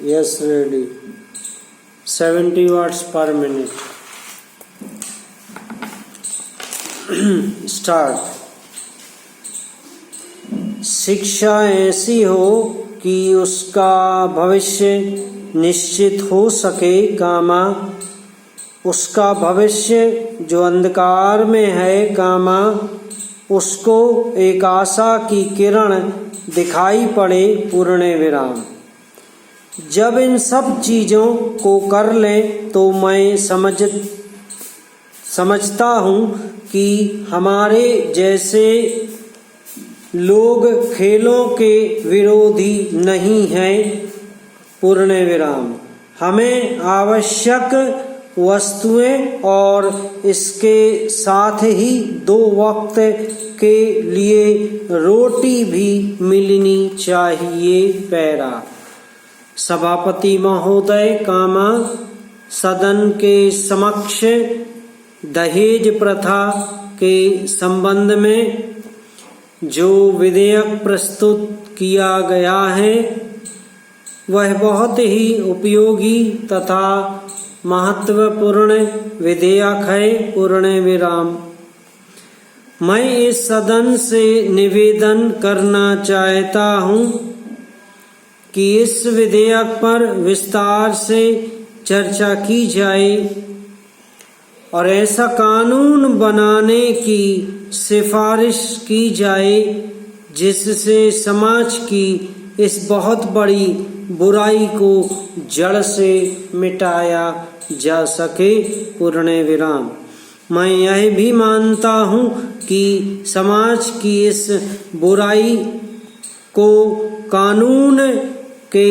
Yes, ready. 70 watts per minute. Start. शिक्षा ऐसी हो कि उसका भविष्य निश्चित हो सके, कामा उसका भविष्य जो अंधकार में है, कामा उसको एक आशा की किरण दिखाई पड़े, पूर्ण विराम। जब इन सब चीज़ों को कर ले तो मैं समझता हूँ कि हमारे जैसे लोग खेलों के विरोधी नहीं हैं, पूर्ण विराम। हमें आवश्यक वस्तुएं और इसके साथ ही 2 वक्त के लिए रोटी भी मिलनी चाहिए, पैरा। सभापति महोदय, कामा सदन के समक्ष दहेज प्रथा के संबंध में जो विधेयक प्रस्तुत किया गया है वह बहुत ही उपयोगी तथा महत्वपूर्ण विधेयक है, पूर्ण विराम। मैं इस सदन से निवेदन करना चाहता हूँ कि इस विधेयक पर विस्तार से चर्चा की जाए और ऐसा कानून बनाने की सिफारिश की जाए जिससे समाज की इस बहुत बड़ी बुराई को जड़ से मिटाया जा सके, पूर्ण विराम। मैं यह भी मानता हूँ कि समाज की इस बुराई को कानून के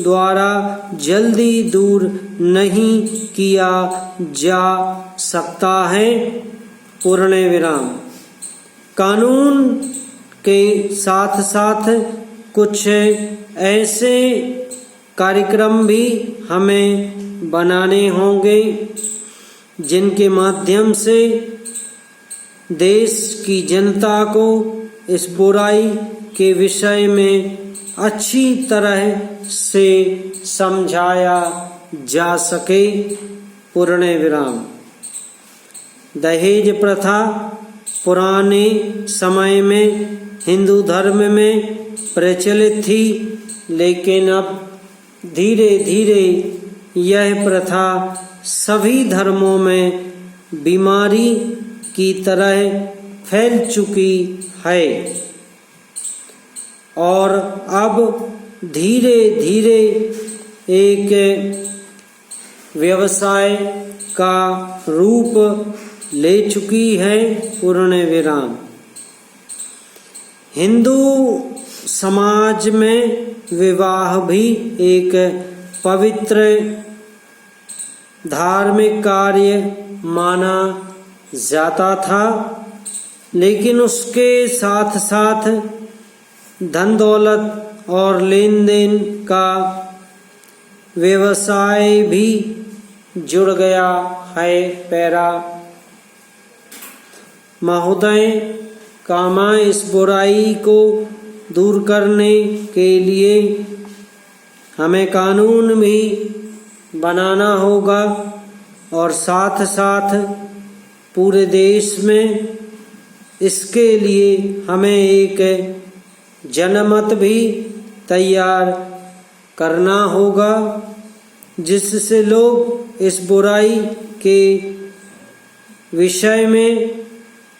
द्वारा जल्दी दूर नहीं किया जा सकता है, पूर्ण विराम। कानून के साथ साथ कुछ ऐसे कार्यक्रम भी हमें बनाने होंगे जिनके माध्यम से देश की जनता को इस बुराई के विषय में अच्छी तरह से समझाया जा सके, पूर्ण विराम। दहेज प्रथा पुराने समय में हिंदू धर्म में प्रचलित थी, लेकिन अब धीरे धीरे यह प्रथा सभी धर्मों में बीमारी की तरह फैल चुकी है और अब धीरे धीरे एक व्यवसाय का रूप ले चुकी है, पूर्ण विराम। हिंदू समाज में विवाह भी एक पवित्र धार्मिक कार्य माना जाता था, लेकिन उसके साथ साथ धन दौलत और लेन देन का व्यवसाय भी जुड़ गया है, पैरा। महोदय, कामा इस बुराई को दूर करने के लिए हमें कानून भी बनाना होगा और साथ साथ पूरे देश में इसके लिए हमें एक जनमत भी तैयार करना होगा जिससे लोग इस बुराई के विषय में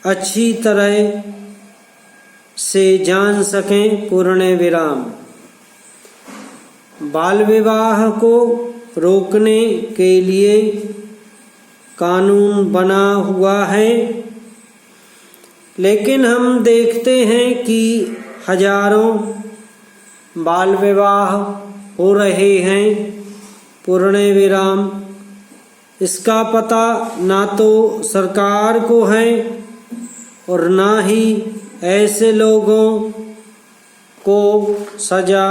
अच्छी तरह से जान सकें, पूर्ण विराम। बाल विवाह को रोकने के लिए कानून बना हुआ है, लेकिन हम देखते हैं कि हजारों बाल विवाह हो रहे हैं, पूर्ण विराम। इसका पता ना तो सरकार को है और ना ही ऐसे लोगों को सजा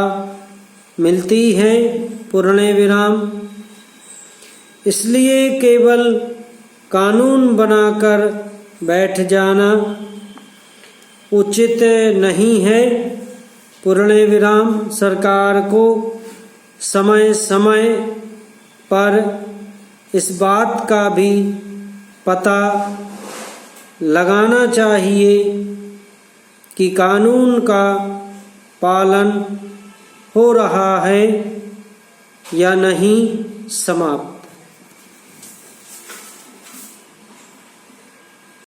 मिलती है, पूर्ण विराम। इसलिए केवल कानून बनाकर बैठ जाना उचित नहीं है, पूर्ण विराम। सरकार को समय समय पर इस बात का भी पता लगाना चाहिए कि कानून का पालन हो रहा है या नहीं। समाप्त।